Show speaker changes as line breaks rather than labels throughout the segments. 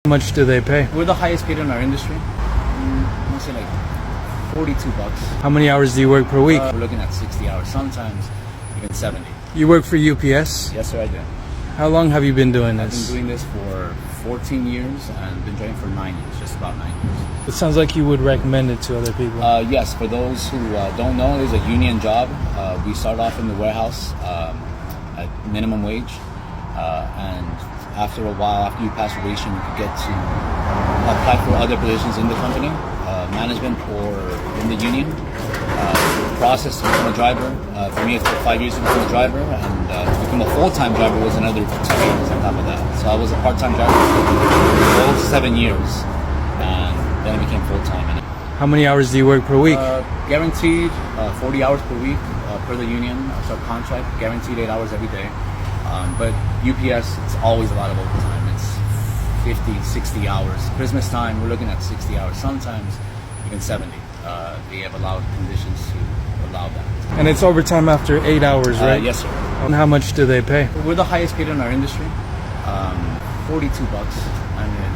How much do they pay?
We're the highest paid in our industry. I'm gonna say like $42.
How many hours do you work per week?
We're looking at 60 hours, sometimes even 70.
You work for UPS?
Yes, sir, I do.
How long have you been doing
I've
this?
been doing this for 14 years and been driving for 9 years, just about 9 years.
It sounds like you would recommend it to other people.
Yes, for those who don't know, it is a union job. We start off in the warehouse at minimum wage, and after a while, after you pass probation, you can get to apply for other positions in the company, management or in the union. The process to become a driver, for me it took 5 years to become a driver, and to become a full-time driver was another 2 years on top of that. So I was a part-time driver for all 7 years, and then I became full-time.
How many hours do you work per week?
Guaranteed 40 hours per week per the union, subcontract, guaranteed 8 hours every day. But UPS, it's always a lot of overtime. It's 50, 60 hours. Christmas time, we're looking at 60 hours, sometimes even 70. They have allowed conditions to allow that.
And it's overtime after 8 hours, right?
Yes, sir.
And how much do they pay?
We're the highest paid in our industry. $42, and then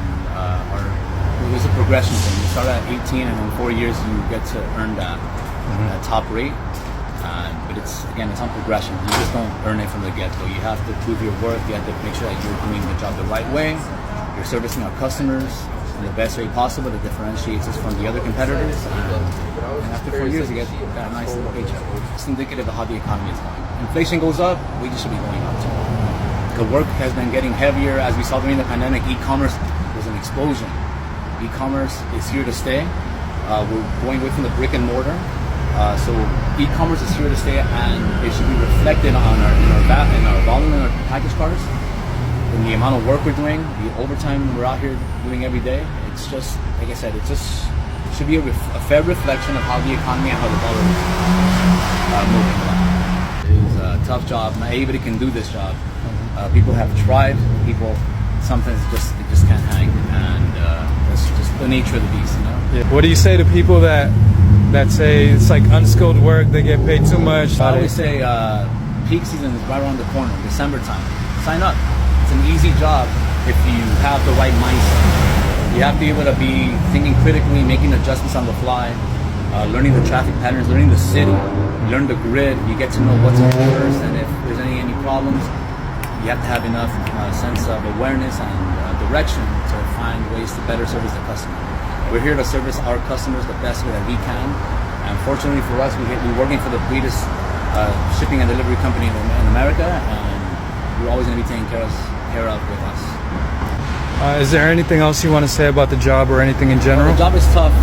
there's a progression thing. You start at 18, and in 4 years you get to earn that top rate. But it's on progression. You just don't earn it from the get-go. You have to prove your worth. You have to make sure that you're doing the job the right way. You're servicing our customers in the best way possible that differentiates us from the other competitors. And after 4 years, you get that nice little paycheck. It's indicative of how the economy is going. Inflation goes up, wages should be going up too. The work has been getting heavier. As we saw during the pandemic, e-commerce was an explosion. E-commerce is here to stay. We're going away from the brick and mortar. So e-commerce is here to stay, and it should be reflected on our volume in our package cars, in the amount of work we're doing, the overtime we're out here doing every day. It's just, like I said, it should be a fair reflection of how the economy and how the dollar is moving around. It is a tough job. Not everybody can do this job. People have tried. People sometimes they just can't hang, and that's just the nature of the beast, you know.
Yeah. What do you say to people that say it's like unskilled work, they get paid too much?
I always say peak season is right around the corner, December time. Sign up. It's an easy job if you have the right mindset. You have to be able to be thinking critically, making adjustments on the fly, learning the traffic patterns, learning the city, learn the grid. You get to know what's in first, and if there's any problems, you have to have enough sense of awareness and direction to find ways to better service the customer. We're here to service our customers the best way that we can. And fortunately for us, we're working for the greatest shipping and delivery company in America, and we're always going to be taken care of with us.
Is there anything else you want to say about the job or anything in general?
The job is tough.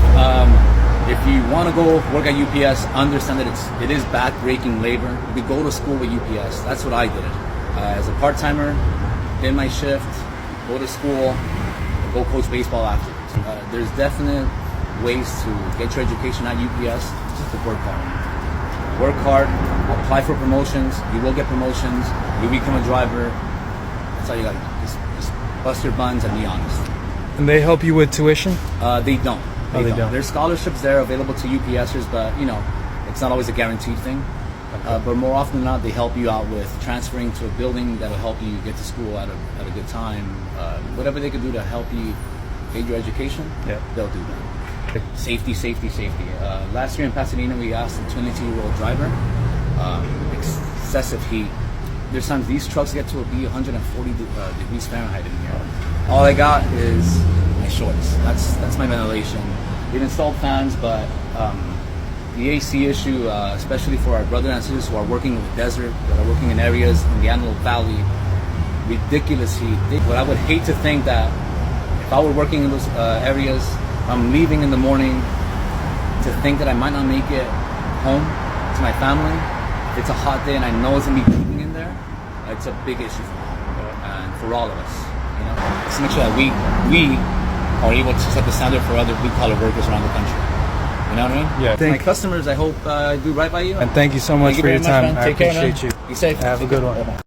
If you want to go work at UPS, understand that it is back-breaking labor. We go to school with UPS. That's what I did. As a part-timer, did my shift, go to school, go coach baseball afterwards. There's definite ways to get your education at UPS, just to work hard. Work hard, apply for promotions, you will get promotions, you become a driver. That's all you gotta do. Just bust your buns and be honest.
And they help you with tuition?
They don't.
They don't.
There's scholarships there available to UPSers, but it's not always a guaranteed thing. Okay. But more often than not, they help you out with transferring to a building that'll help you get to school at a good time. Whatever they can do to help you get your education, they'll do that. Okay. Safety. Last year in Pasadena, we asked a 22-year-old driver, excessive heat. There's times these trucks get to be 140 degrees Fahrenheit in here. All I got is my shorts. That's my ventilation. We've installed fans, but the AC issue, especially for our brothers and sisters who are working in the desert, that are working in areas in the Antelope Valley, ridiculous heat. But I would hate to think that if I were working in those areas, I'm leaving in the morning to think that I might not make it home to my family. If it's a hot day and I know it's gonna be peaking in there, it's a big issue for me and for all of us. Just to make sure that we are able to set the standard for other blue-collar workers around the country. You know what I mean?
Yeah.
My customers, I hope I do right by you.
And thank you so much for your time. I
Take care,
appreciate you.
Be safe.
Have a good one.